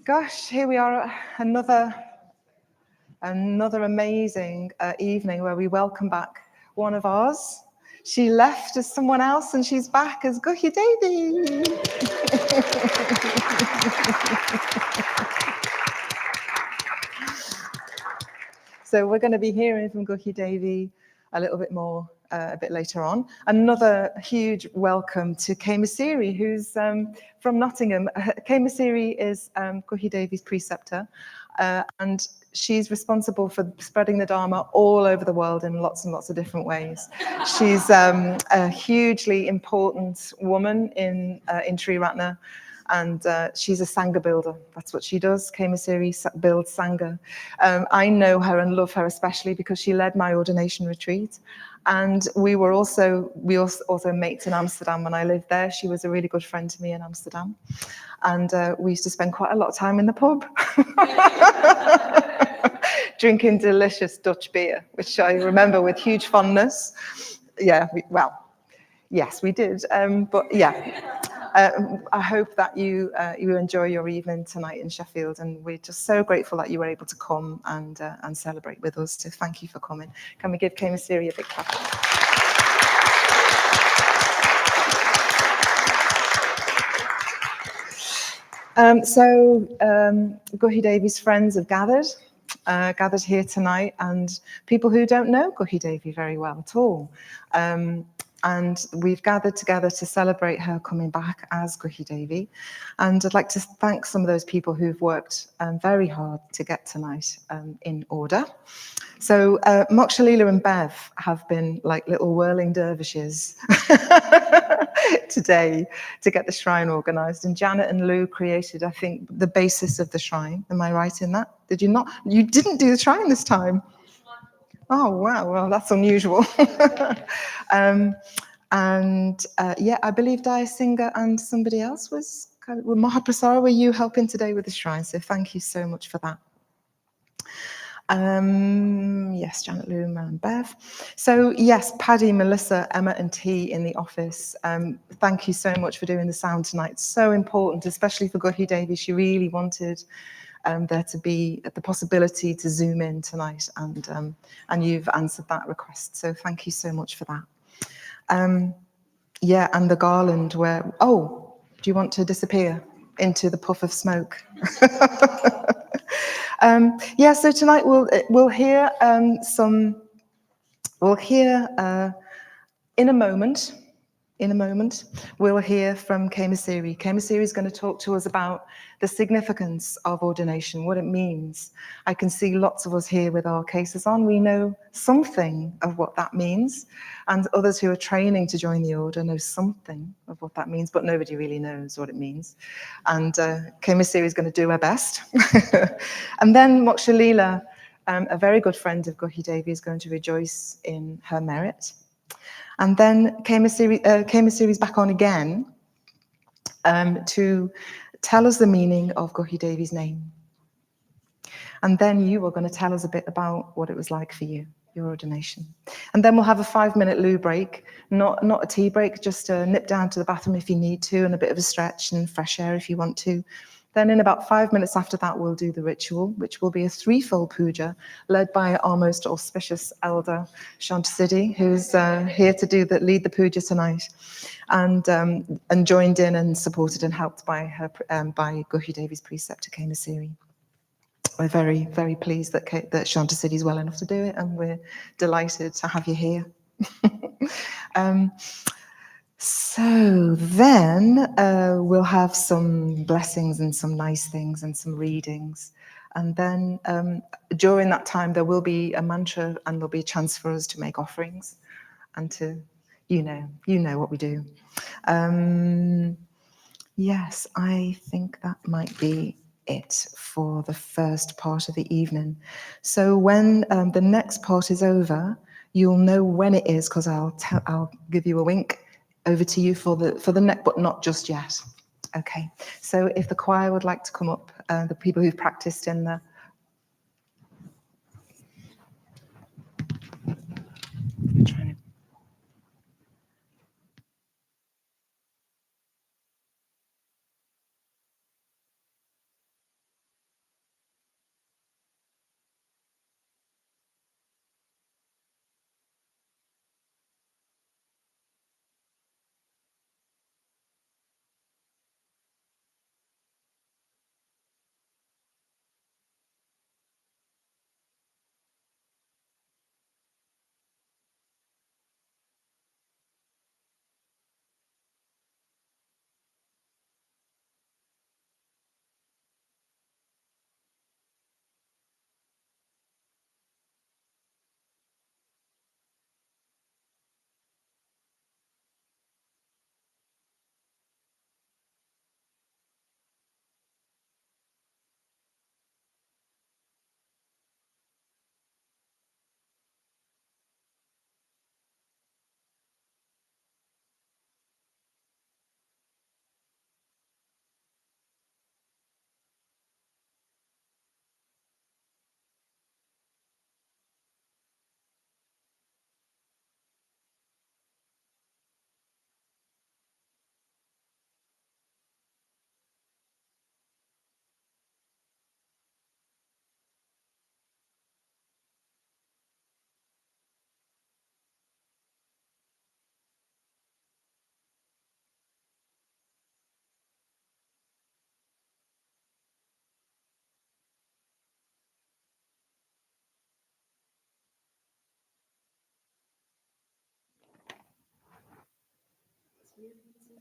Gosh, here we are, another amazing evening where we welcome back one of ours. She left as someone else and she's back as Guhyadevi. So we're going to be hearing from Guhyadevi a little bit more a bit later on. Another huge welcome to Kaimasiri, who's from Nottingham. Kaimasiri is Guhyadevi's preceptor, and she's responsible for spreading the Dharma all over the world in lots and lots of different ways. She's a hugely important woman in Sri Ratna. And she's a Sangha builder. That's what she does. Kaimasiri builds Sangha. I know her and love her especially because she led my ordination retreat. And we also mates in Amsterdam when I lived there. She was a really good friend to me in Amsterdam. And we used to spend quite a lot of time in the pub. Drinking delicious Dutch beer, which I remember with huge fondness. Yeah, yes, we did. But yeah. I hope that you enjoy your evening tonight in Sheffield, and we're just so grateful that you were able to come and celebrate with us. So thank you for coming. Can we give Kaimasiri a big clap? Guhyadevi's friends have gathered here tonight, and people who don't know Guhyadevi very well at all. And we've gathered together to celebrate her coming back as Guhyadevi. And I'd like to thank some of those people who've worked very hard to get tonight in order. So Moksha and Bev have been like little whirling dervishes today to get the shrine organised. And Janet and Lou created, I think, the basis of the shrine. Am I right in that? Did you not? You didn't do the shrine this time. Oh, wow. Well, that's unusual. I believe Daya Singha and somebody else was Mahaprasara, were you helping today with the shrine? So thank you so much for that. Yes, Janet, Lou, and Bev. So yes, Paddy, Melissa, Emma and T in the office. Thank you so much for doing the sound tonight. It's so important, especially for Guhyadevi. She really wanted there to be the possibility to zoom in tonight, and you've answered that request. So thank you so much for that. And the garland where, do you want to disappear into the puff of smoke? So tonight we'll hear in a moment, we'll hear from Kaimasiri. Kaimasiri is going to talk to us about the significance of ordination, what it means. I can see lots of us here with our cases on. We know something of what that means, and others who are training to join the order know something of what that means, but nobody really knows what it means. And Kaimasiri is going to do her best. And then Moksha, a very good friend of Guhyadevi, is going to rejoice in her merit. And then Kaimasiri is back on again to tell us the meaning of Guhyadevi's name. And then you are going to tell us a bit about what it was like for you, your ordination. And then we'll have a 5-minute loo break, not a tea break, just a nip down to the bathroom if you need to, and a bit of a stretch and fresh air if you want to. Then in about 5 minutes after that, we'll do the ritual, which will be a 3-fold puja led by our most auspicious elder, Shantasiddhi, who's here to lead the puja tonight, and joined in and supported and helped by by Guhyadevi's preceptor, Kaimasiri. We're very, very pleased that Shantasiddhi is well enough to do it, and we're delighted to have you here. So then we'll have some blessings and some nice things and some readings. And then during that time, there will be a mantra and there'll be a chance for us to make offerings and to, you know what we do. Yes, I think that might be it for the first part of the evening. So when the next part is over, you'll know when it is because I'll give you a wink. Over to you for the neck, but not just yet. Okay, so if the choir would like to come up, the people who've practiced in the...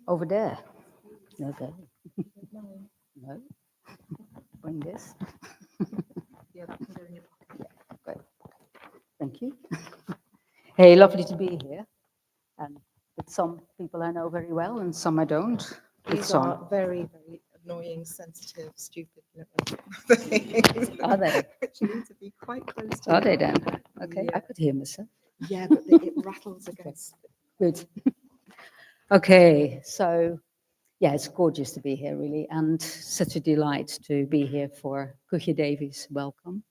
Over there. Okay. No. Bring this. Yeah, that can go in your pocket. Yeah, great. Thank you. Hey, lovely to be here. And with some people I know very well and some I don't. With These some. are very, very annoying, sensitive, stupid little things. Are they? Which you need to be quite close to. Are they then? Okay, Yeah. I could hear myself. Yeah, but it rattles against. Good. Okay, so yeah, it's gorgeous to be here, really, and such a delight to be here for Guhyadevi's welcome.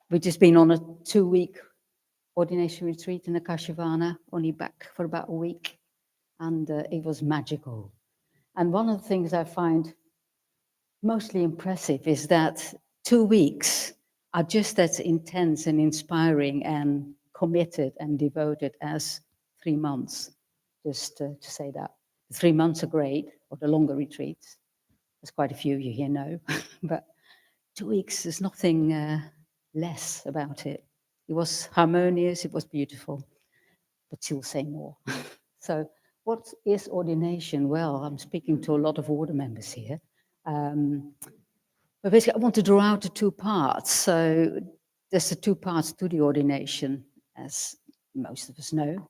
We've just been on a 2-week ordination retreat in Akashavana, only back for about a week, and it was magical. And one of the things I find mostly impressive is that 2 weeks are just as intense and inspiring and committed and devoted as 3 months. Just to say that. The 3 months are great, or the longer retreats. There's quite a few you here know, but 2 weeks, there's nothing less about it. It was harmonious, it was beautiful, but she'll say more. So what is ordination? Well, I'm speaking to a lot of order members here. But basically, I want to draw out the 2 parts. So there's the 2 parts to the ordination, as most of us know,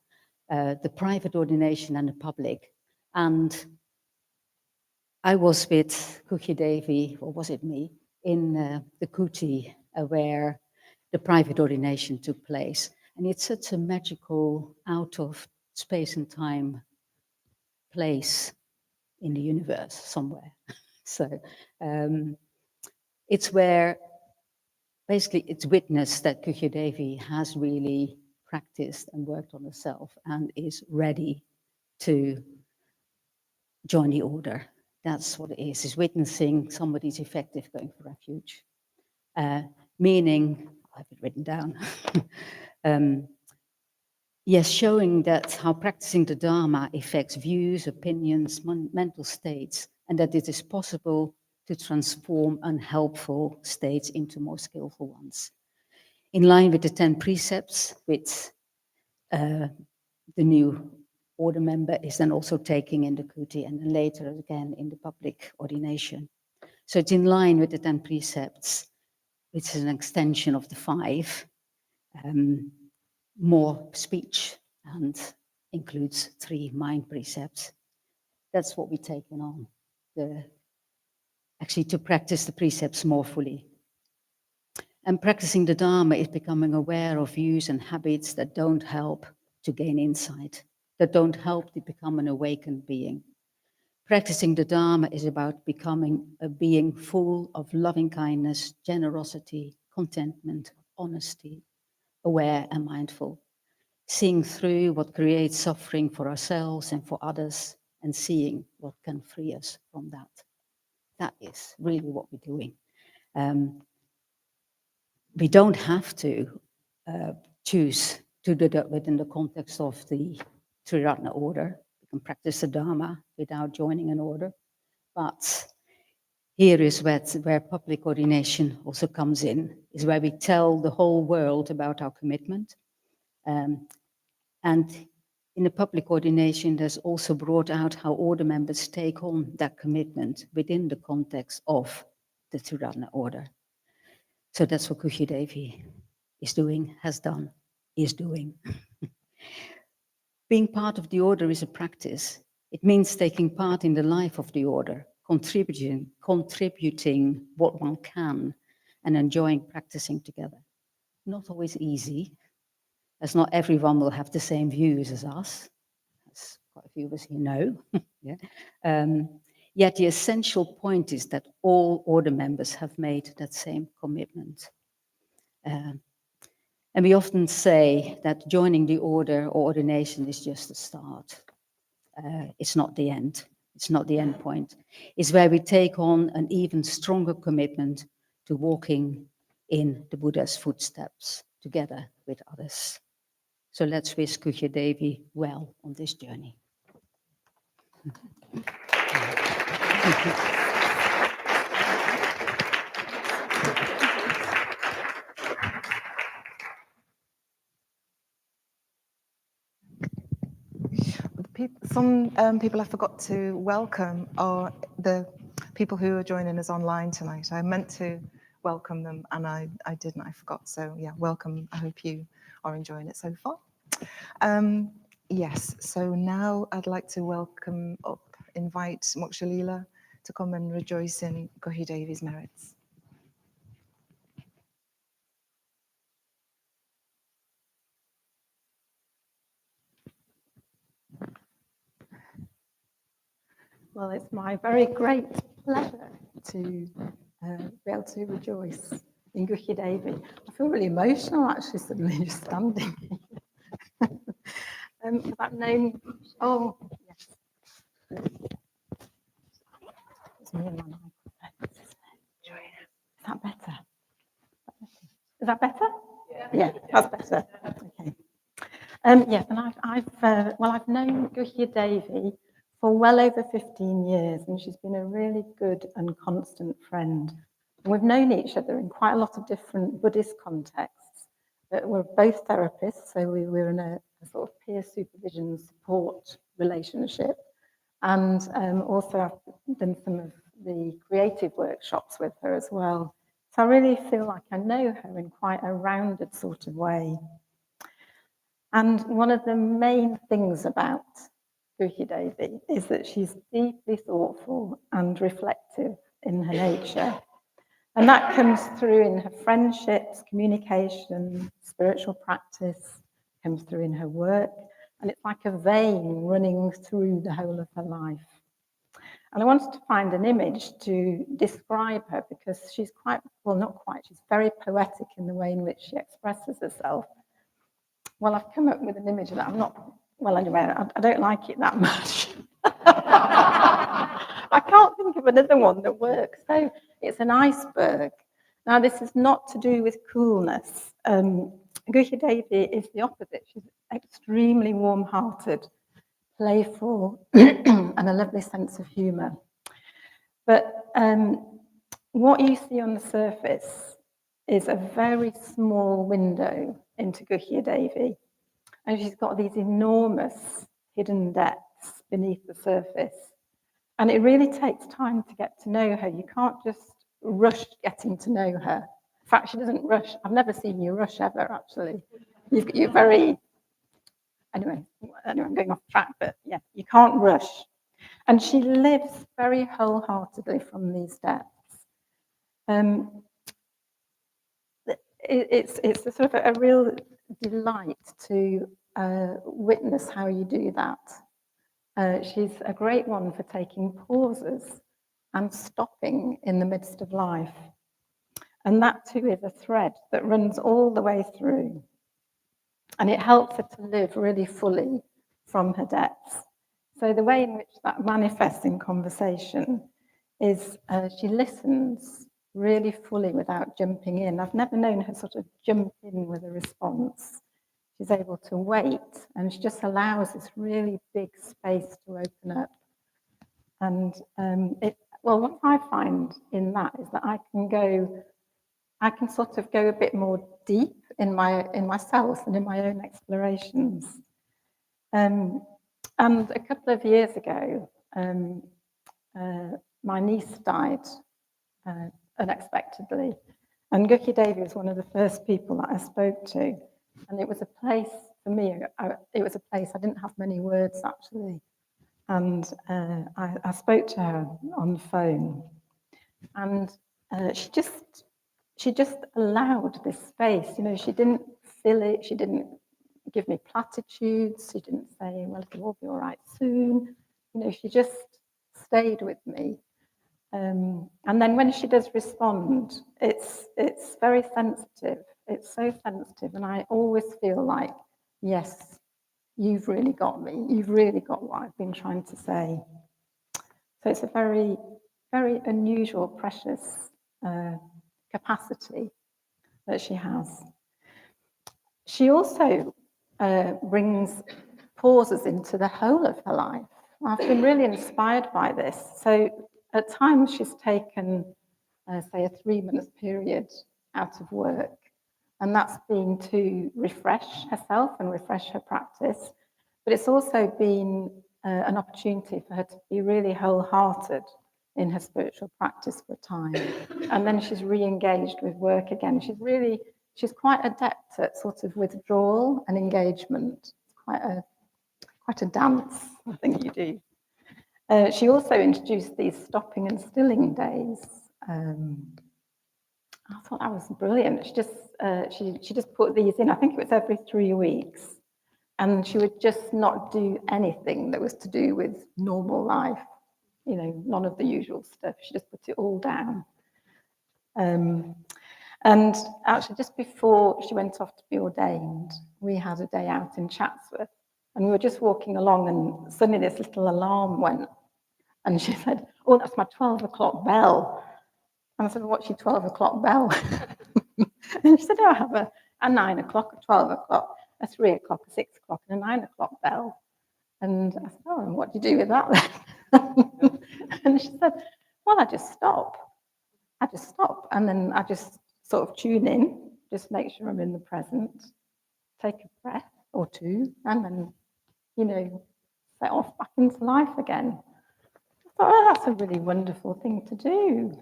the private ordination and the public. And I was with Guhyadevi, or was it me, in the Kuti, where the private ordination took place. And it's such a magical, out of space and time place in the universe somewhere. So it's where basically it's witnessed that Guhyadevi has really practiced and worked on herself and is ready to join the order. That's what it is. It's witnessing somebody's effective going for refuge. Meaning, I have it written down, yes, showing that how practicing the Dharma affects views, opinions, mental states, and that it is possible to transform unhelpful states into more skillful ones. In line with the 10 precepts, which the new order member is then also taking in the Kuti and then later again in the public ordination. So it's in line with the 10 precepts, which is an extension of the 5, more speech and includes 3 mind precepts. That's what we're taking on, actually to practice the precepts more fully. And practicing the Dharma is becoming aware of views and habits that don't help to gain insight, that don't help to become an awakened being. Practicing the Dharma is about becoming a being full of loving kindness, generosity, contentment, honesty, aware and mindful, seeing through what creates suffering for ourselves and for others, and seeing what can free us from that. That is really what we're doing. We don't have to choose to do that within the context of the Triratna order. We can practice the Dharma without joining an order. But here is where public ordination also comes in, is where we tell the whole world about our commitment. And in the public ordination, there's also brought out how order members take on that commitment within the context of the Triratna order. So that's what Guhyadevi is doing, has done, is doing. Being part of the order is a practice. It means taking part in the life of the order, contributing what one can, and enjoying practicing together. Not always easy, as not everyone will have the same views as us, as quite a few of us here know. Yeah. Yet the essential point is that all order members have made that same commitment. And we often say that joining the order or ordination is just the start. It's not the end. It's not the end point. It's where we take on an even stronger commitment to walking in the Buddha's footsteps together with others. So let's wish Guhyadevi well on this journey. some people I forgot to welcome are the people who are joining us online tonight. I meant to welcome them and I didn't, I forgot. So yeah, welcome. I hope you are enjoying it so far. Yes, so now I'd like to invite Mokshalila to come and rejoice in Guhyadevi's merits. Well, it's my very great pleasure to be able to rejoice in Guhyadevi. I feel really emotional actually suddenly just standing here. Because I've known, oh, yes. It's me and my microphone. Is that better? Is that better? Yeah, that's better. Okay. Yes, and I've known Guhyadevi for well over 15 years, and she's been a really good and constant friend. And we've known each other in quite a lot of different Buddhist contexts. But we're both therapists, so we're in a sort of peer supervision support relationship. And also I've done some of the creative workshops with her as well. So I really feel like I know her in quite a rounded sort of way. And one of the main things about Guhyadevi is that she's deeply thoughtful and reflective in her nature. And that comes through in her friendships, communication, spiritual practice, comes through in her work. And it's like a vein running through the whole of her life. And I wanted to find an image to describe her because she's she's very poetic in the way in which she expresses herself. Well, I've come up with an image that I'm not, well, anyway, I don't like it that much. I can't think of another one that works. So it's an iceberg. Now, this is not to do with coolness. Guhyadevi is the opposite. She's extremely warm-hearted, playful, and a lovely sense of humour. But what you see on the surface is a very small window into Guhyadevi. And she's got these enormous hidden depths beneath the surface. And it really takes time to get to know her. You can't just rush getting to know her. In fact, she doesn't rush. I've never seen you rush ever, actually. You're very... Anyway, I'm going off track, but yeah, you can't rush. And she lives very wholeheartedly from these depths. It's a sort of a real delight to witness how you do that. She's a great one for taking pauses and stopping in the midst of life. And that too is a thread that runs all the way through. And it helps her to live really fully from her depths. So the way in which that manifests in conversation is she listens really fully without jumping in. I've never known her sort of jump in with a response. She's able to wait, and she just allows this really big space to open up. And what I find in that is that I can sort of go a bit more deep in myself and in my own explorations. And a couple of years ago, my niece died unexpectedly. And Guhyadevi was one of the first people that I spoke to. And it was a place, for me, it was a place I didn't have many words, actually. And I spoke to her on the phone. And she just allowed this space. You know, she didn't fill it. She didn't give me platitudes. She didn't say, well, it'll all be all right soon. You know, she just stayed with me. And then when she does respond, it's very sensitive. It's so sensitive. And I always feel like, yes, you've really got me. You've really got what I've been trying to say. So it's a very, very unusual, precious capacity that she has. She also brings pauses into the whole of her life. I've been really inspired by this. So at times she's taken, say, a 3-month period out of work, and that's been to refresh herself and refresh her practice. But it's also been an opportunity for her to be really wholehearted in her spiritual practice for a time. And then she's re-engaged with work again. She's quite adept at sort of withdrawal and engagement. It's quite a dance, I think you do. She also introduced these stopping and stilling days. I thought that was brilliant. She just put these in. I think it was every 3 weeks, and she would just not do anything that was to do with normal life. You know, none of the usual stuff. She just put it all down. And actually, just before she went off to be ordained, we had a day out in Chatsworth, and we were just walking along, and suddenly this little alarm went, and she said, "Oh, that's my 12 o'clock bell." And I said, "What's your 12 o'clock bell?" And she said, "Oh, I have a 9 o'clock, a 12 o'clock, a 3 o'clock, a 6 o'clock, and a 9 o'clock bell." And I said, "Oh, and what do you do with that then?" And she said, "Well, I just stop. And then I just sort of tune in, just make sure I'm in the present, take a breath or two, and then, you know, set off back into life again." I thought, "Oh, that's a really wonderful thing to do."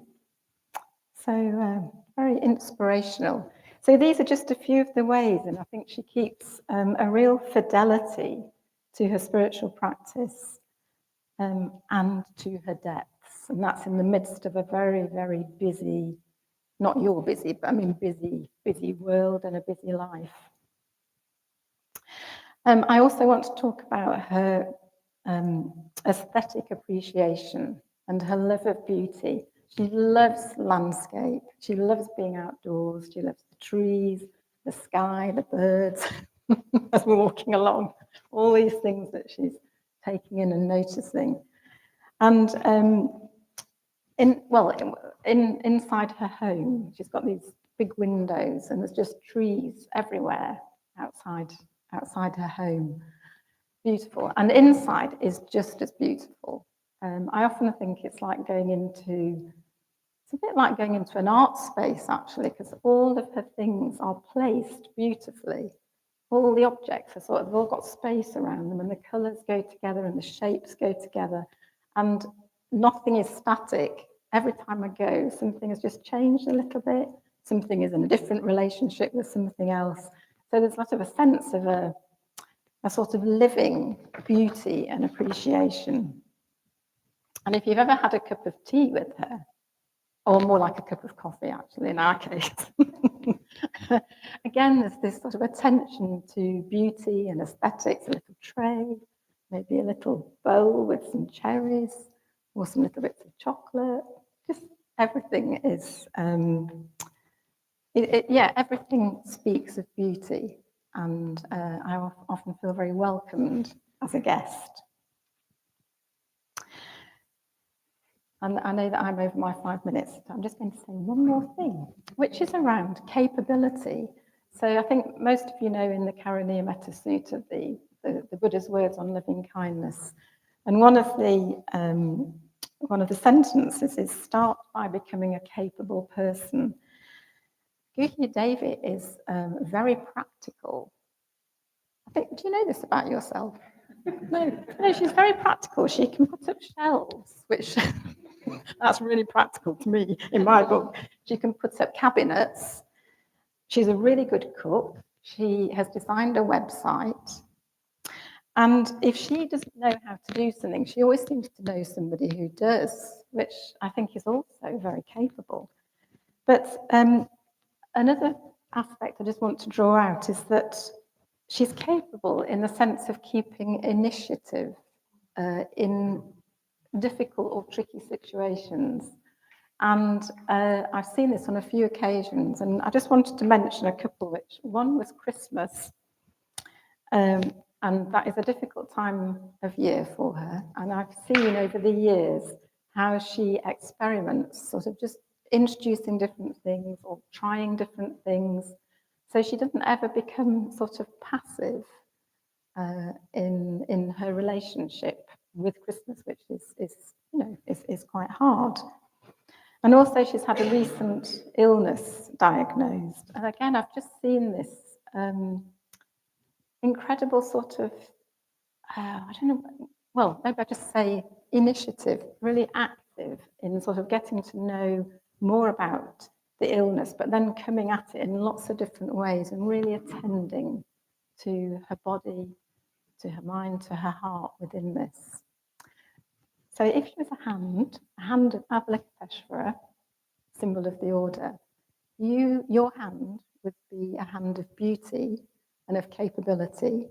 So very inspirational. So these are just a few of the ways, and I think she keeps a real fidelity to her spiritual practice and to her depths. And that's in the midst of a very, very busy, not your busy, but I mean busy world and a busy life. I also want to talk about her aesthetic appreciation and her love of beauty. She loves landscape. She loves being outdoors. She loves the trees, the sky, the birds, as we're walking along, all these things that she's taking in and noticing. And inside her home, she's got these big windows, and there's just trees everywhere outside her home. Beautiful. And inside is just as beautiful. I often think it's a bit like going into an art space, actually, because all of her things are placed beautifully. All the objects are they've all got space around them, and the colours go together and the shapes go together, and nothing is static. Every time I go, something has just changed a little bit. Something is in a different relationship with something else. So there's sort of a sense of a sort of living beauty and appreciation. And if you've ever had a cup of tea with her, or more like a cup of coffee, actually, in our case, again, there's this sort of attention to beauty and aesthetics, a little tray, maybe a little bowl with some cherries, or some little bits of chocolate. Just everything is, everything speaks of beauty. And I often feel very welcomed as a guest. And I know that I'm over my 5 minutes, so I'm just going to say one more thing, which is around capability. So I think most of you know in the Karaniya Metta Sutta, the Buddha's words on loving kindness. And one of the sentences is, "Start by becoming a capable person." Guhyadevi is very practical. Do you know this about yourself? No, she's very practical. She can put up shelves, which that's really practical to me in my book. She can put up cabinets. She's a really good cook. She has designed a website. And if she doesn't know how to do something, she always seems to know somebody who does, which I think is also very capable. But another aspect I just want to draw out is that she's capable in the sense of keeping initiative in difficult or tricky situations. And I've seen this on a few occasions, and I just wanted to mention a couple, one was Christmas, and that is a difficult time of year for her. And I've seen over the years how she experiments, sort of just introducing different things or trying different things. So she doesn't ever become sort of passive in her relationship with Christmas, which is quite hard. And also she's had a recent illness diagnosed. And again, I've just seen this incredible sort of, well, maybe I just say initiative, really active in sort of getting to know more about the illness, but then coming at it in lots of different ways and really attending to her body, to her mind, to her heart within this. So if she was a hand of Avalokiteshvara, symbol of the order, your hand would be a hand of beauty and of capability,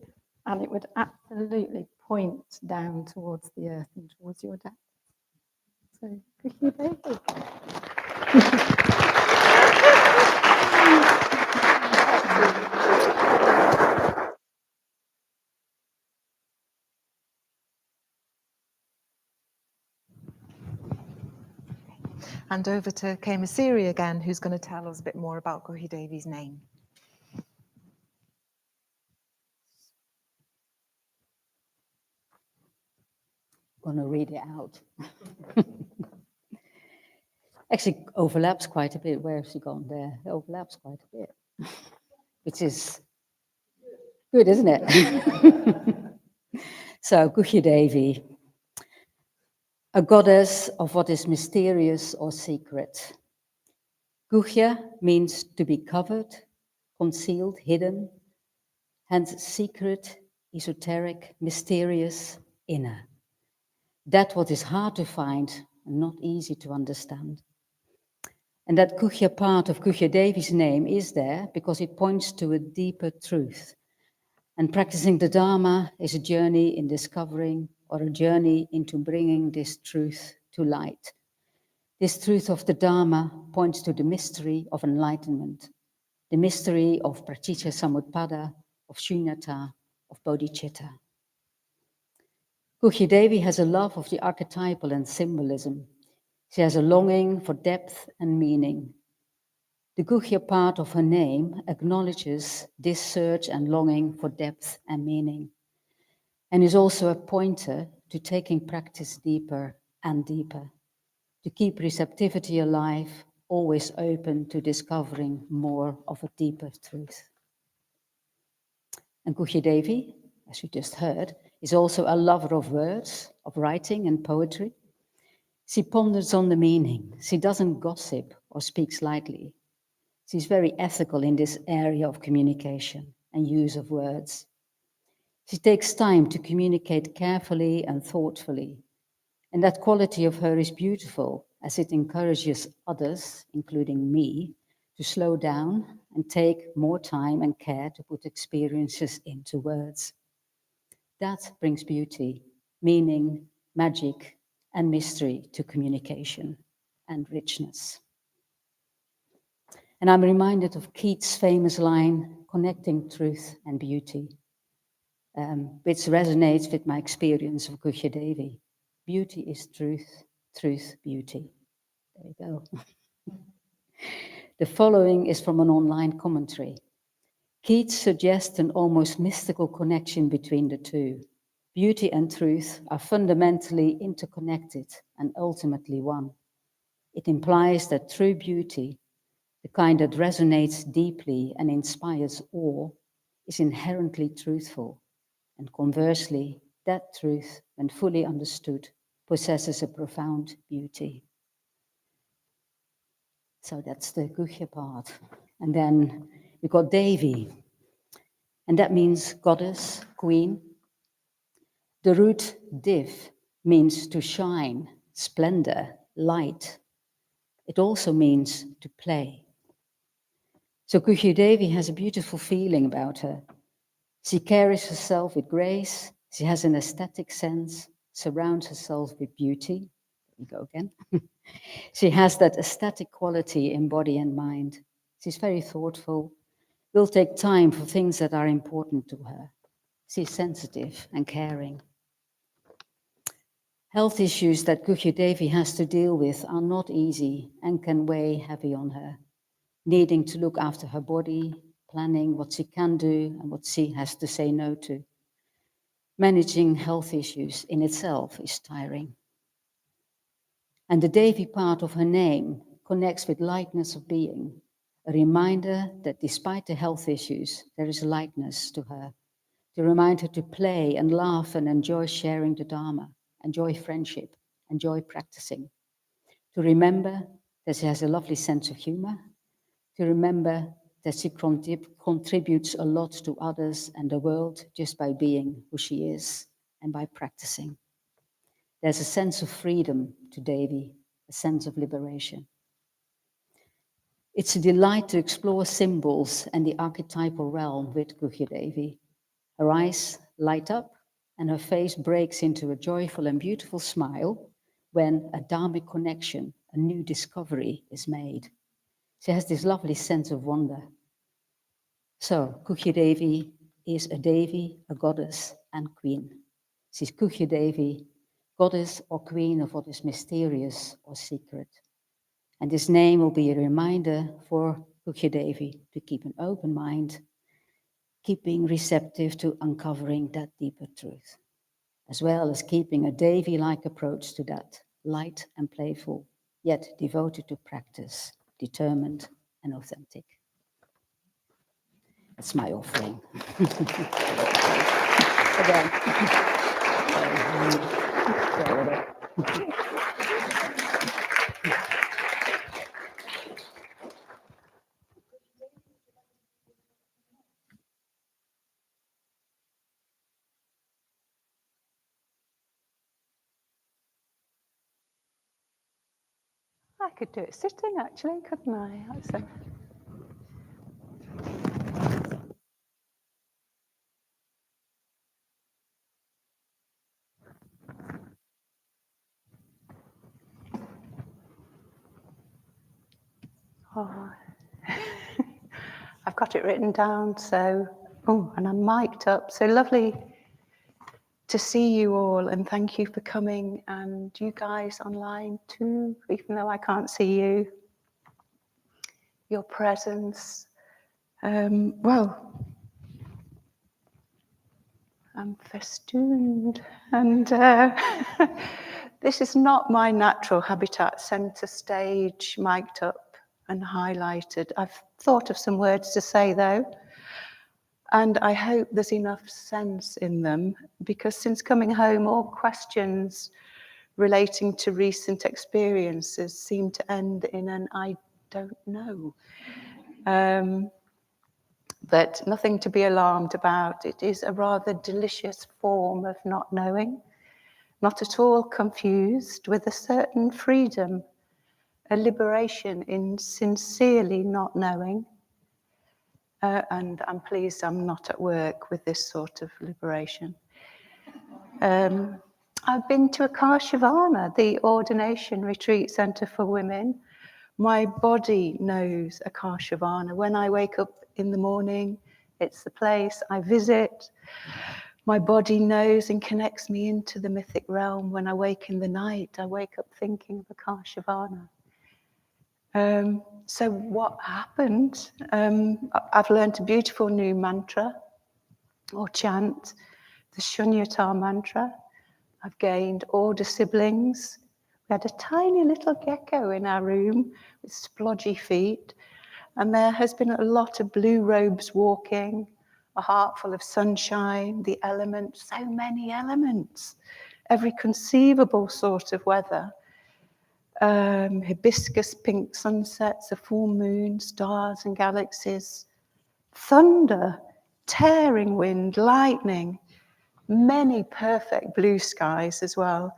and it would absolutely point down towards the earth and towards your depth. So, Guhyadevi. Hand over to Khemasiri again, who's going to tell us a bit more about Guhyadevi's name. I'm going to read it out. Actually overlaps quite a bit. Where has she gone there? It overlaps quite a bit, which is good, isn't it? So, Guhyadevi, a goddess of what is mysterious or secret. Guhya means to be covered, concealed, hidden, hence secret, esoteric, mysterious, inner. That what is hard to find and not easy to understand. And that Guhya part of Guhyadevi's name is there because it points to a deeper truth. And practicing the Dharma is a journey in discovering or a journey into bringing this truth to light. This truth of the Dharma points to the mystery of enlightenment, the mystery of Pratitya Samutpada, of Shunyata, of Bodhicitta. Guhyadevi has a love of the archetypal and symbolism. She has a longing for depth and meaning. The Guhya part of her name acknowledges this search and longing for depth and meaning, and is also a pointer to taking practice deeper and deeper, to keep receptivity alive, always open to discovering more of a deeper truth. And Guhyadevi, as you just heard, is also a lover of words, of writing and poetry. She ponders on the meaning. She doesn't gossip or speaks lightly. She's very ethical in this area of communication and use of words. She takes time to communicate carefully and thoughtfully. And that quality of her is beautiful as it encourages others, including me, to slow down and take more time and care to put experiences into words. That brings beauty, meaning, magic, and mystery to communication and richness. And I'm reminded of Keats' famous line, connecting truth and beauty, which resonates with my experience of Guhyadevi. Beauty is truth, truth, beauty. There you go. The following is from an online commentary. Keats suggests an almost mystical connection between the two. Beauty and truth are fundamentally interconnected and ultimately one. It implies that true beauty, the kind that resonates deeply and inspires awe, is inherently truthful. And conversely, that truth, when fully understood, possesses a profound beauty. So that's the Guhya part. And then we got Devi, and that means goddess, queen. The root div means to shine, splendor, light. It also means to play. So Guhyadevi has a beautiful feeling about her. She carries herself with grace. She has an aesthetic sense, surrounds herself with beauty. There we go again. She has that aesthetic quality in body and mind. She's very thoughtful, will take time for things that are important to her. She's sensitive and caring. Health issues that Guhyadevi has to deal with are not easy and can weigh heavy on her, needing to look after her body, planning what she can do and what she has to say no to. Managing health issues in itself is tiring. And the Devi part of her name connects with lightness of being, a reminder that despite the health issues, there is lightness to her, to remind her to play and laugh and enjoy sharing the Dharma, enjoy friendship, enjoy practicing, to remember that she has a lovely sense of humor, to remember that she contributes a lot to others and the world just by being who she is and by practicing. There's a sense of freedom to Devi, a sense of liberation. It's a delight to explore symbols and the archetypal realm with Guhyadevi. Her eyes light up and her face breaks into a joyful and beautiful smile when a dharmic connection, a new discovery is made. She has this lovely sense of wonder. So, Guhyadevi is a Devi, a goddess, and queen. She's Guhyadevi, goddess or queen of what is mysterious or secret. And this name will be a reminder for Guhyadevi to keep an open mind, keeping receptive to uncovering that deeper truth, as well as keeping a Devi-like approach to that, light and playful, yet devoted to practice, determined and authentic. That's my offering. Again. I could do it sitting, actually, couldn't I? Oh. I've got it written down, so, and I'm mic'd up. So lovely to see you all, and thank you for coming, and you guys online too, even though I can't see you. Your presence. Well, I'm festooned, and this is not my natural habitat, centre stage, mic'd up and highlighted. I've thought of some words to say though, and I hope there's enough sense in them, because since coming home, all questions relating to recent experiences seem to end in an I don't know. But nothing to be alarmed about. It is a rather delicious form of not knowing, not at all confused, with a certain freedom, a liberation in sincerely not knowing. And I'm pleased I'm not at work with this sort of liberation. I've been to Akashivana, the ordination retreat centre for women. My body knows Akashivana. When I wake up in the morning, it's the place I visit. My body knows and connects me into the mythic realm. When I wake in the night, I wake up thinking of Akashivana. So what happened? I've learned a beautiful new mantra or chant, the Shunyata mantra. I've gained order siblings. We had a tiny little gecko in our room with splodgy feet. And there has been a lot of blue robes walking, a heart full of sunshine, the elements, so many elements, every conceivable sort of weather. Hibiscus pink sunsets, a full moon, stars and galaxies, thunder, tearing wind, lightning, many perfect blue skies as well,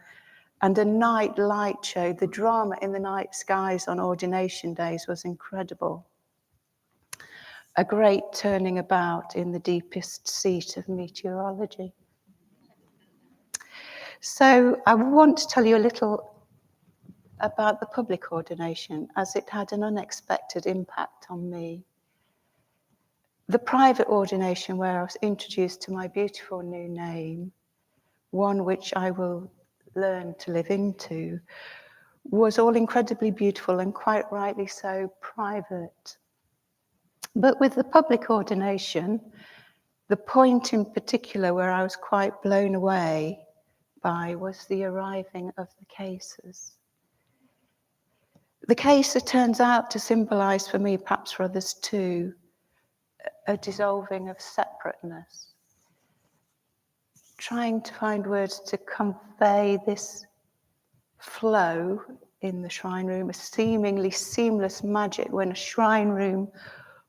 and a night light show. The drama in the night skies on ordination days was incredible. A great turning about in the deepest seat of meteorology. So I want to tell you a little about the public ordination, as it had an unexpected impact on me. The private ordination, where I was introduced to my beautiful new name, one which I will learn to live into, was all incredibly beautiful and quite rightly so private. But with the public ordination, the point in particular where I was quite blown away by was the arriving of the cases. The caser turns out to symbolize for me, perhaps for others too, a dissolving of separateness. trying to find words to convey this flow in the shrine room, a seemingly seamless magic when a shrine room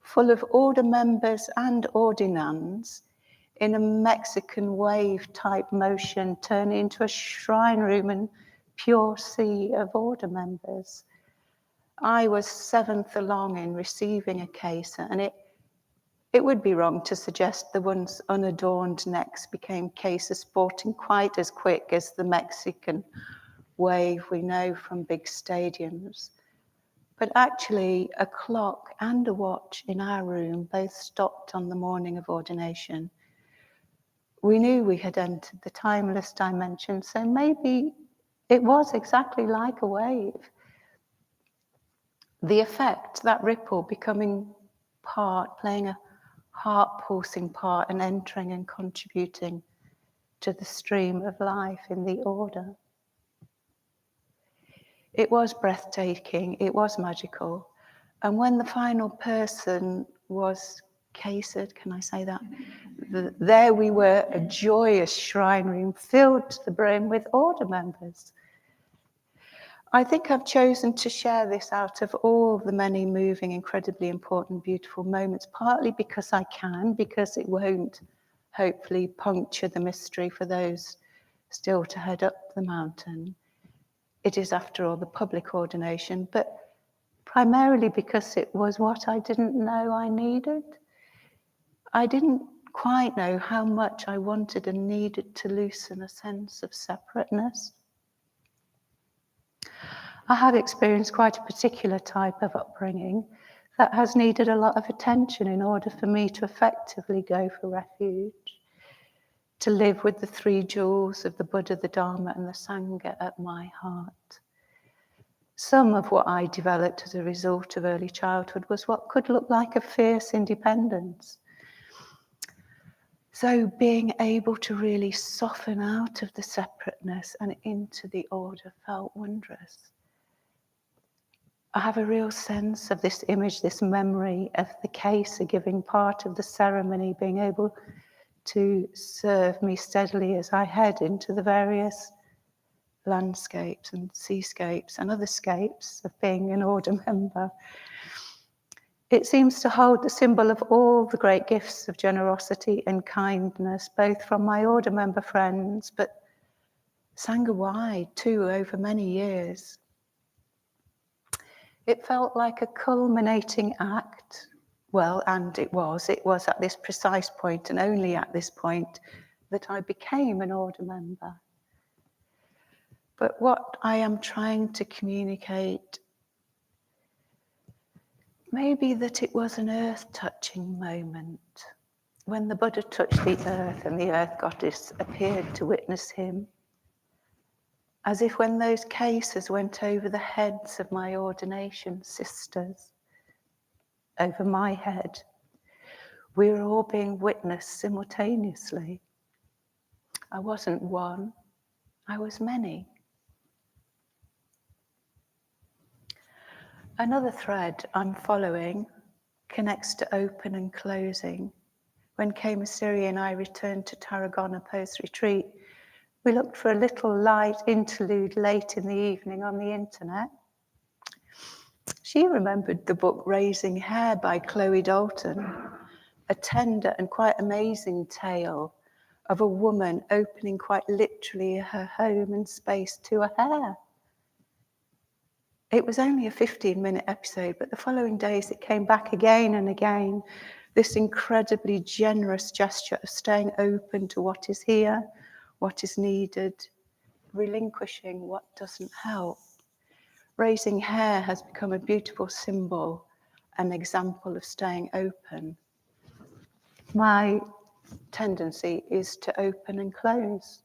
full of order members and ordinands in a Mexican wave type motion turn into a shrine room and pure sea of order members. I was 7th along in receiving a case, and it would be wrong to suggest the once unadorned necks became cases sporting quite as quick as the Mexican wave we know from big stadiums. But actually, a clock and a watch in our room both stopped on the morning of ordination. We knew we had entered the timeless dimension, so maybe it was exactly like a wave. The effect, that ripple becoming part, playing a heart-pulsing part and entering and contributing to the stream of life in the order. It was breathtaking, it was magical. And when the final person was casered, can I say that? There we were, a joyous shrine room filled to the brim with order members. I think I've chosen to share this out of all the many moving, incredibly important, beautiful moments, partly because I can, because it won't hopefully puncture the mystery for those still to head up the mountain. It is, after all, the public ordination, but primarily because it was what I didn't know I needed. I didn't quite know how much I wanted and needed to loosen a sense of separateness. I have experienced quite a particular type of upbringing that has needed a lot of attention in order for me to effectively go for refuge, to live with the 3 jewels of the Buddha, the Dharma, and the Sangha at my heart. Some of what I developed as a result of early childhood was what could look like a fierce independence. So being able to really soften out of the separateness and into the order felt wondrous. I have a real sense of this image, this memory of the caser giving part of the ceremony, being able to serve me steadily as I head into the various landscapes and seascapes and other scapes of being an order member. It seems to hold the symbol of all the great gifts of generosity and kindness, both from my order member friends, but Sangha-wide too, over many years. It felt like a culminating act. Well, and it was at this precise point and only at this point that I became an order member. But what I am trying to communicate, maybe that it was an earth-touching moment when the Buddha touched the earth and the earth goddess appeared to witness him. As if when those cases went over the heads of my ordination sisters, over my head, we were all being witnessed simultaneously. I wasn't one, I was many. Another thread I'm following connects to open and closing. When Kama Siri and I returned to Tarragona post-retreat, we looked for a little light interlude late in the evening on the internet. She remembered the book Raising Hair by Chloe Dalton, a tender and quite amazing tale of a woman opening quite literally her home and space to a hair. It was only a 15-minute episode, but the following days it came back again and again, this incredibly generous gesture of staying open to what is here, what is needed, relinquishing what doesn't help. Raising hair has become a beautiful symbol, an example of staying open. My tendency is to open and close.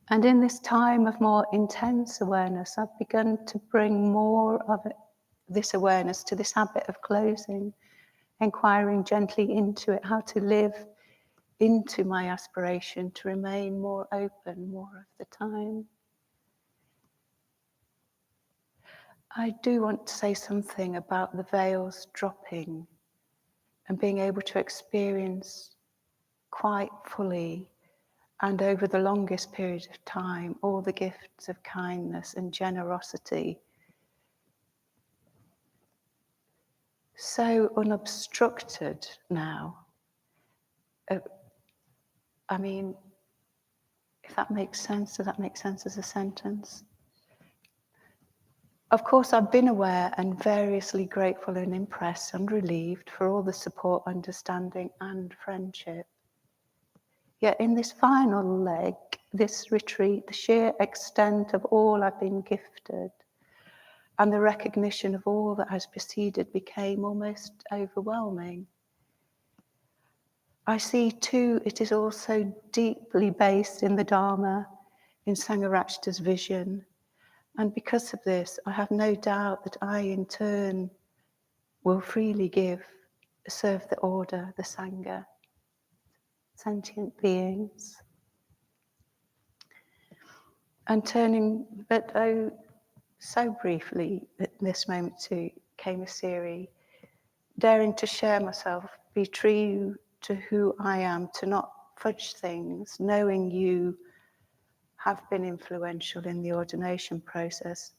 And in this time of more intense awareness, I've begun to bring more of this awareness to this habit of closing, inquiring gently into it, how to live into my aspiration to remain more open more of the time. I do want to say something about the veils dropping and being able to experience quite fully and over the longest period of time, all the gifts of kindness and generosity so unobstructed now. I mean, if that makes sense, does that make sense as a sentence? Of course, I've been aware and variously grateful and impressed and relieved for all the support, understanding, and friendship. Yet in this final leg, this retreat, the sheer extent of all I've been gifted and the recognition of all that has preceded became almost overwhelming. I see too, it is also deeply based in the Dharma, in Sangharakshita's vision. And because of this, I have no doubt that I in turn will freely serve the order, the Sangha, sentient beings. And turning, but so briefly at this moment to Khemasiri, daring to share myself, be true to who I am, to not fudge things, knowing you have been influential in the ordination process.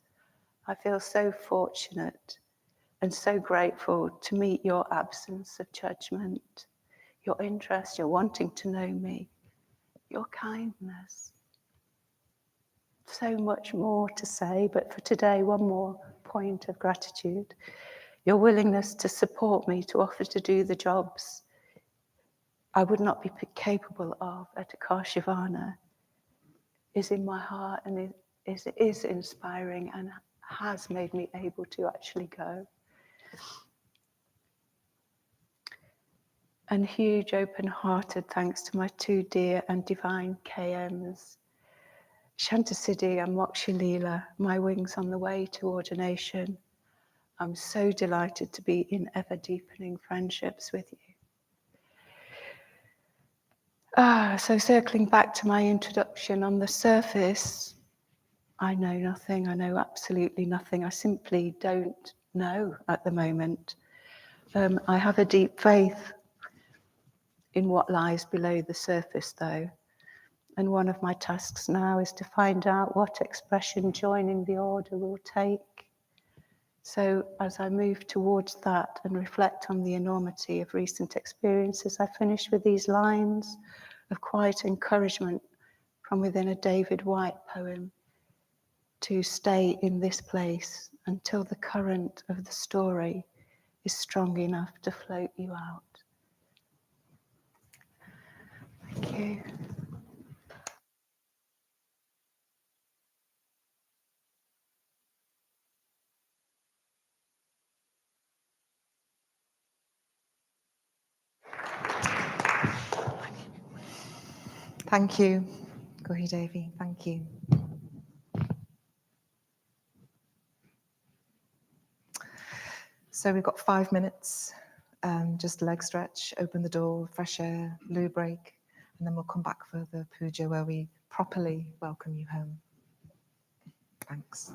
I feel so fortunate and so grateful to meet your absence of judgment, your interest, your wanting to know me, your kindness. So much more to say, but for today, one more point of gratitude. Your willingness to support me, to offer to do the jobs I would not be capable of at Akashivana is in my heart and is inspiring and has made me able to actually go. And huge open-hearted thanks to my two dear and divine KMs, Shantasiddhi and Moksha my wings on the way to ordination. I'm so delighted to be in ever-deepening friendships with you. So circling back to my introduction, on the surface, I know nothing, I know absolutely nothing. I simply don't know at the moment. I have a deep faith in what lies below the surface though. And one of my tasks now is to find out what expression joining the order will take. So as I move towards that and reflect on the enormity of recent experiences, I finish with these lines of quiet encouragement from within a David White poem: to stay in this place until the current of the story is strong enough to float you out. Thank you. Thank you, Guhyadevi. Thank you. So we've got 5 minutes, just leg stretch, open the door, fresh air, loo break, and then we'll come back for the puja where we properly welcome you home. Thanks.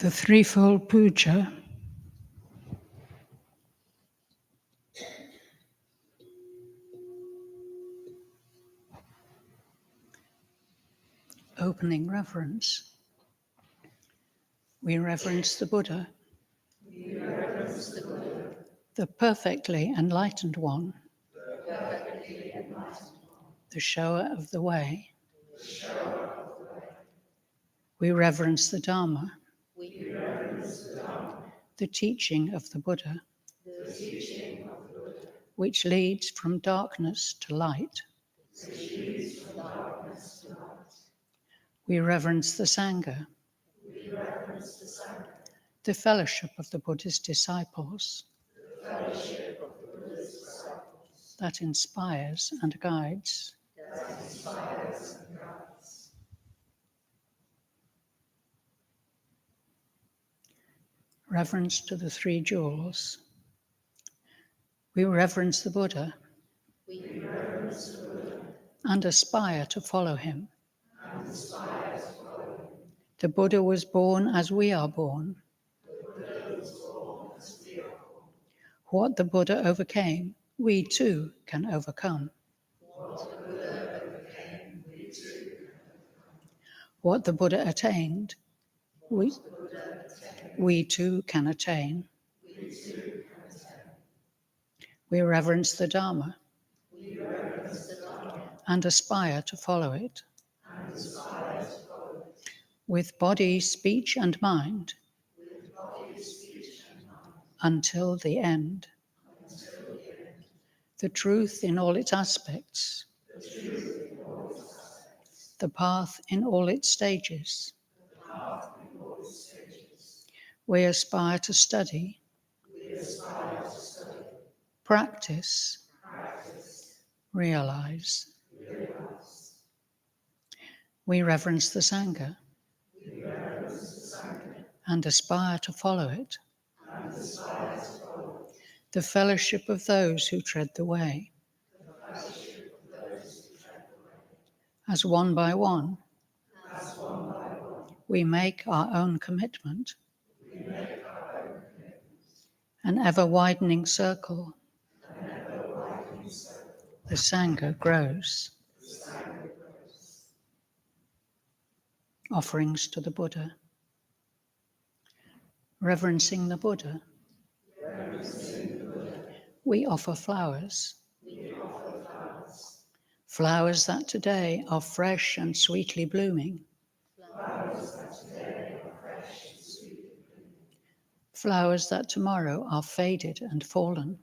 The threefold puja. Opening reverence. We reverence the Buddha. We reverence the Buddha. The perfectly enlightened one. The perfectly enlightened one. The shower of the way. The shower of the way. We reverence the Dharma. We reverence the Dharma. The teaching of the Buddha. The teaching of the Buddha. Which leads from darkness to light. Which leads from darkness to light. We reverence the Sangha. We reverence the Sangha. The fellowship of the Buddhist disciples. The fellowship of the Buddhist disciples. That inspires and guides. That inspires and guides. Reverence to the three jewels. We reverence the Buddha. We reverence the Buddha. And aspire to follow him. And aspire to follow him. The Buddha was born as we are born. The Buddha was born as we are born. What the Buddha overcame, we too can overcome. What the Buddha overcame, we too can overcome. What the Buddha attained, we too can attain. We too can attain. We reverence the Dharma. We reverence the Dharma. And aspire to follow it. And aspire to follow it. With body, speech, and mind. With body, speech, and mind. Until the end. Until the end. The truth in all its aspects. The truth in all its aspects. The path in all its stages. The path in all its stages. We aspire to study. We aspire to study. Practice. Practice. Realize. Realize. We reverence the Sangha. We reverence the Sangha. And aspire to follow it. And aspire to follow it. The fellowship of those who tread the way. The fellowship of those who tread the way. As one by one. As one by one. We make our own commitment. We make our own commitment. An ever-widening circle. An ever-widening circle. The Sangha grows. The Sangha grows. Offerings to the Buddha. Reverencing the Buddha. Reverencing the Buddha. We offer flowers. We offer flowers. Flowers that today are fresh and sweetly blooming. Flowers that today are fresh and sweetly blooming. Flowers that tomorrow are faded and fallen.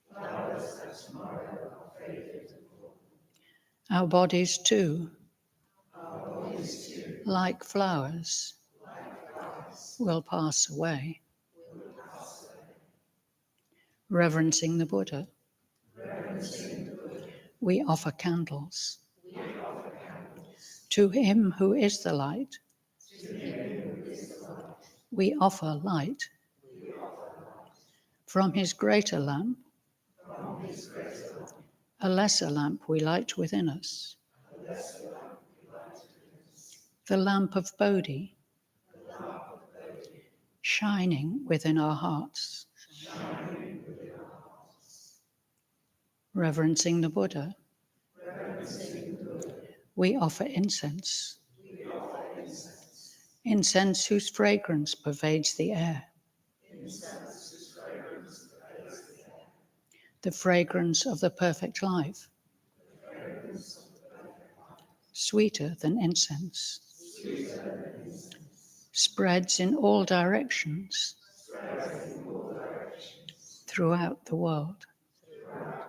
Flowers that tomorrow are faded and fallen. Our bodies too. Our bodies too. Like flowers. Will pass away. Will pass away. Reverencing the Buddha. Reverencing the Buddha. We offer candles. We offer candles. To him who is the light. To him who is the light. We offer light. We offer light. From his greater lamp. From his greater lamp. A lesser lamp we light within us. A lesser lamp we light within us. The lamp of Bodhi. Shining within our hearts. Shining within our hearts. Reverencing the Buddha. Reverencing the Buddha. We offer incense. We offer incense. Incense whose fragrance pervades the air. Incense whose fragrance pervades the air. The fragrance of the perfect life. The fragrance of the perfect life. Sweeter than incense. Sweeter than incense. Spreads in all directions. Spreads in all directions. Throughout the world. Throughout the world.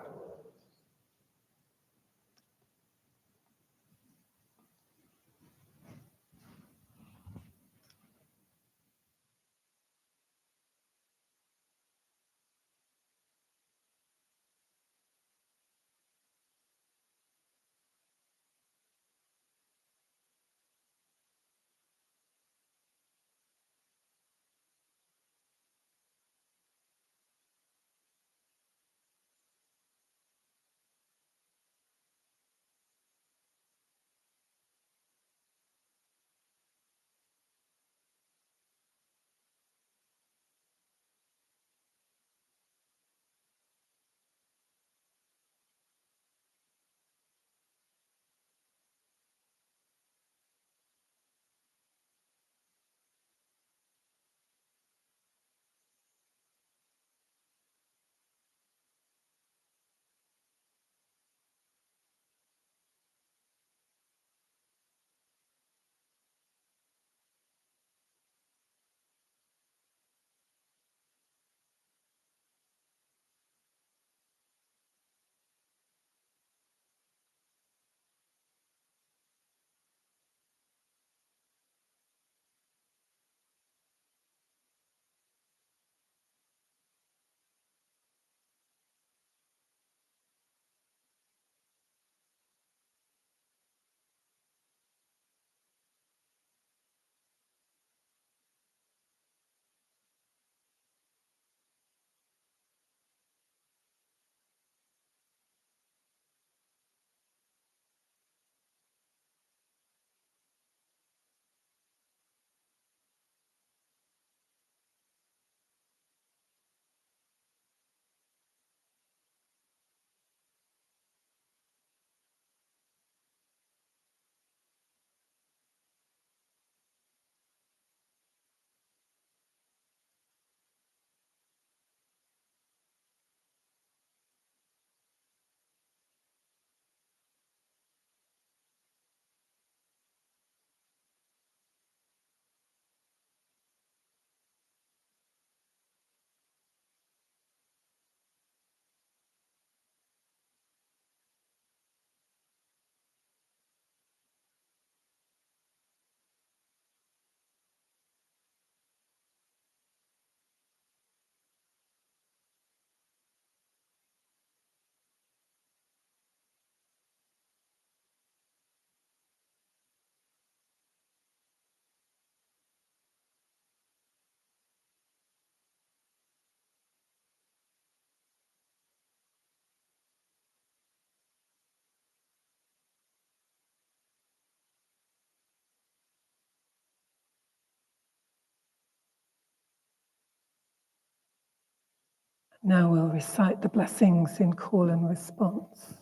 Now we'll recite the blessings in call and response.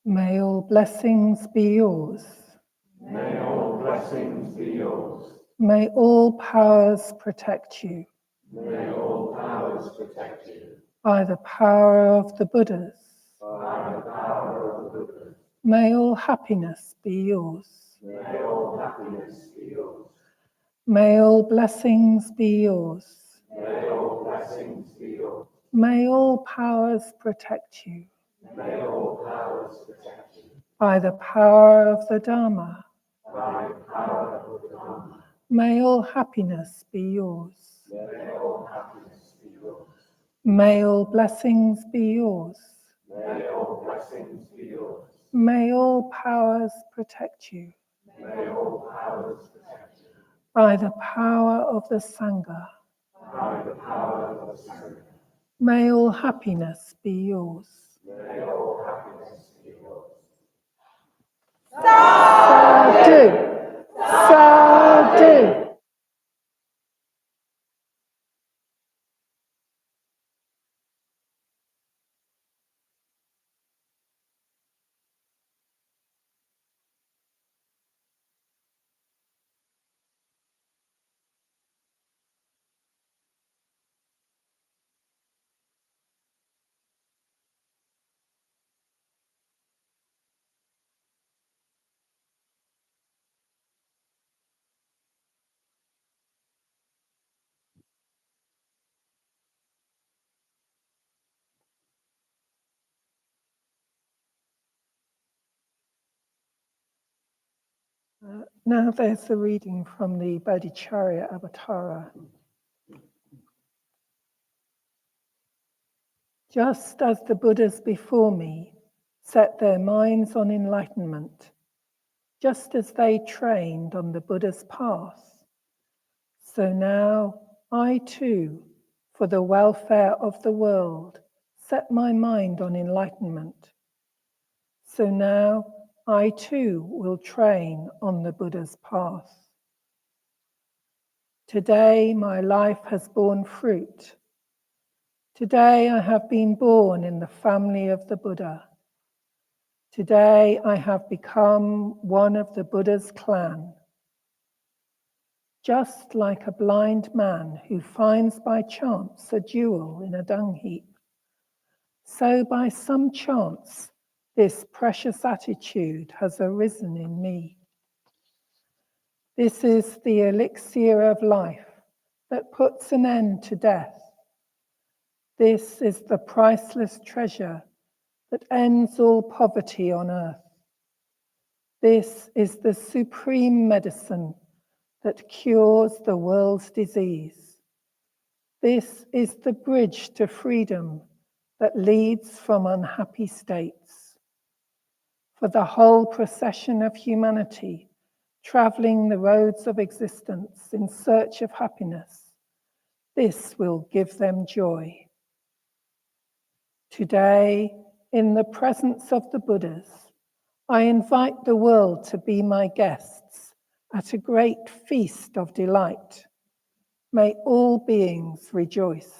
May all blessings be yours. May all blessings be yours. May all powers protect you. May all powers protect you. By the power of the Buddhas. By the power of the Buddha. May all happiness be yours. May all happiness be yours. May all blessings be yours. May all blessings be yours. May all powers protect you. May all powers protect you. By the power of the Dharma. By the power of the Dharma. May all happiness be yours. May all happiness be yours. May all blessings be yours. May all blessings be yours. May all powers protect you. May all powers protect you. By the power of the Sangha. By the power of the Sangha. May all happiness be yours. May all happiness be yours. Sadhu! Sadhu! Now there's a reading from the Bodhicharya Avatara. Just as the Buddhas before me set their minds on enlightenment, just as they trained on the Buddha's path, so now I too, for the welfare of the world, set my mind on enlightenment. So now I too will train on the Buddha's path. Today my life has borne fruit. Today I have been born in the family of the Buddha. Today I have become one of the Buddha's clan. Just like a blind man who finds by chance a jewel in a dung heap, so by some chance this precious attitude has arisen in me. This is the elixir of life that puts an end to death. This is the priceless treasure that ends all poverty on earth. This is the supreme medicine that cures the world's disease. This is the bridge to freedom that leads from unhappy states. For the whole procession of humanity, traveling the roads of existence in search of happiness, this will give them joy. Today, in the presence of the Buddhas, I invite the world to be my guests at a great feast of delight. May all beings rejoice.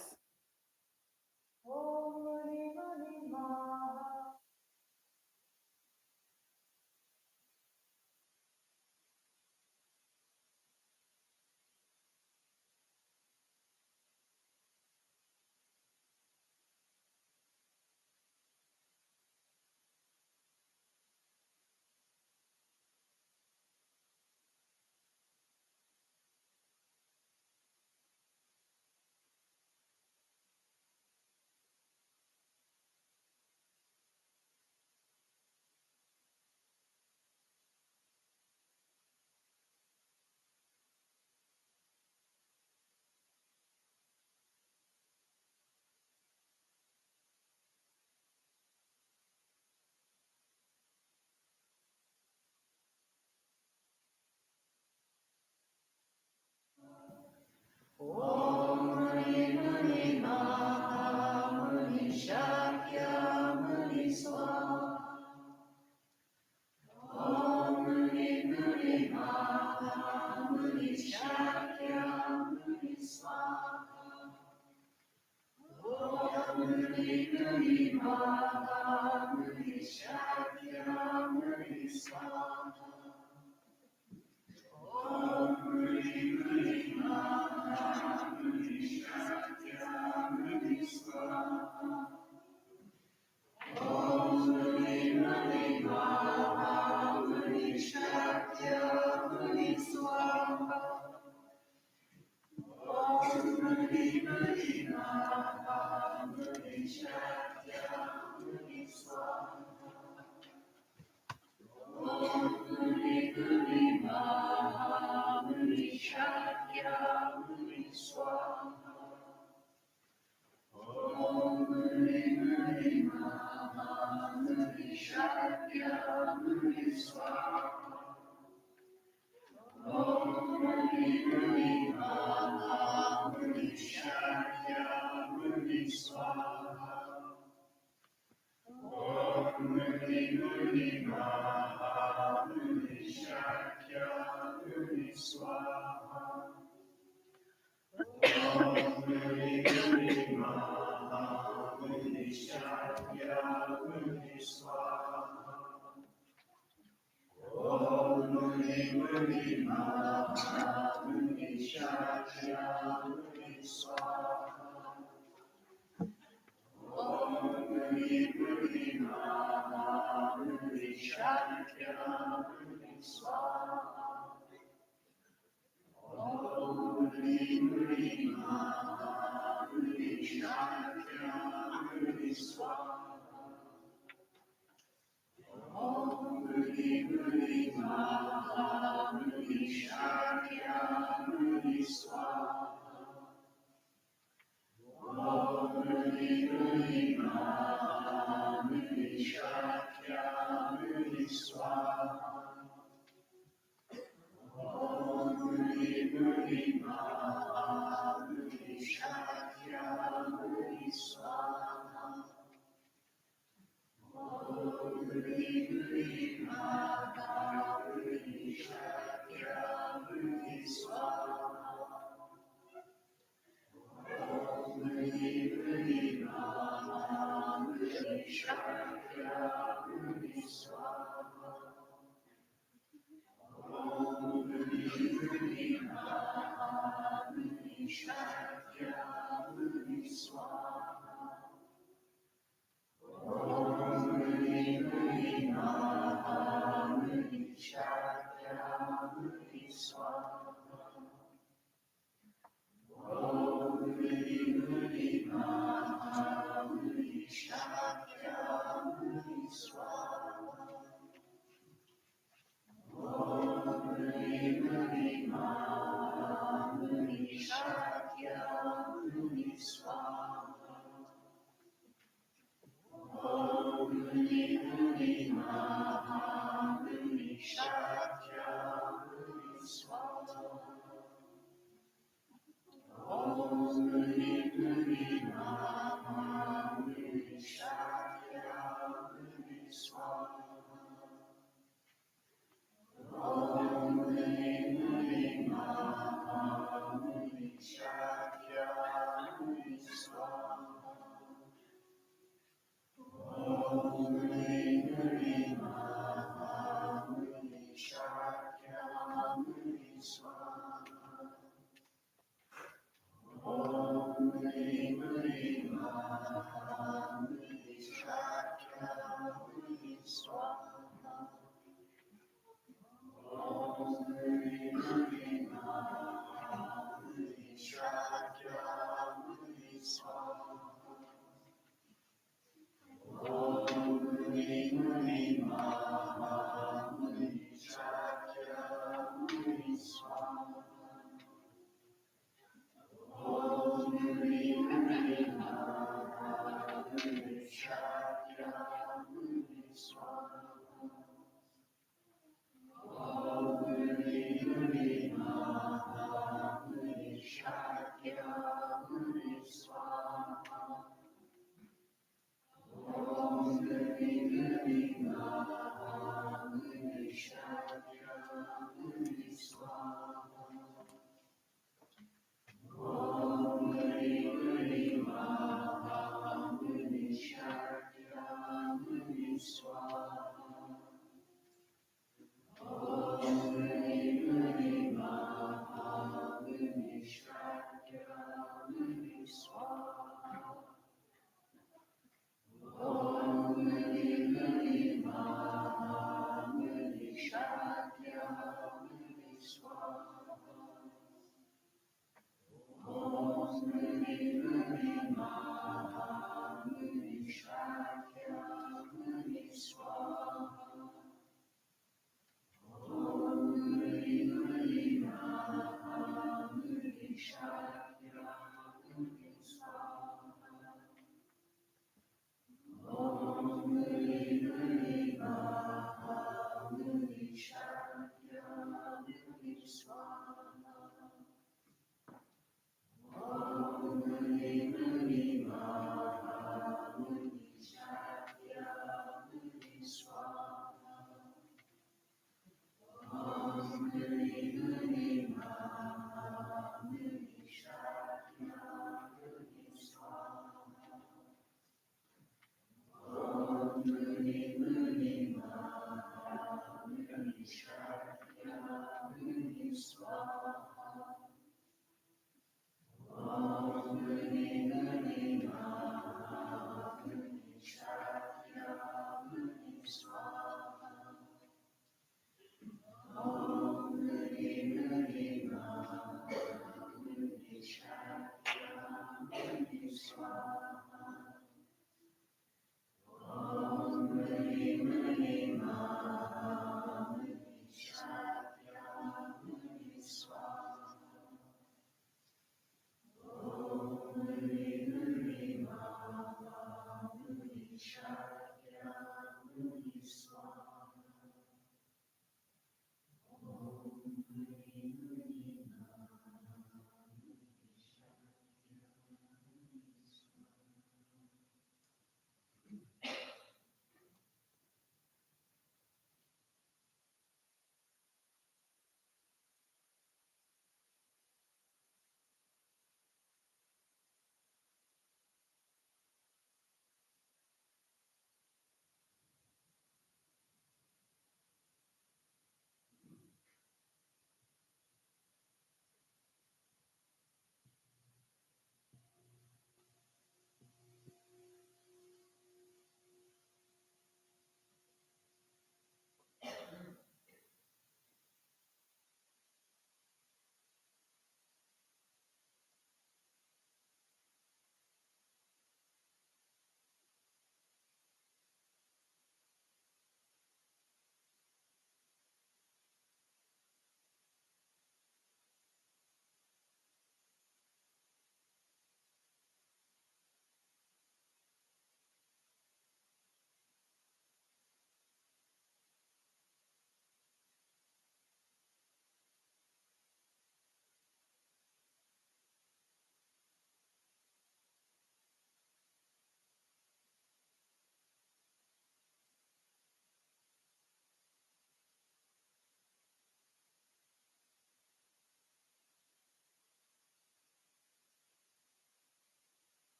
Guhyadevi Swaha.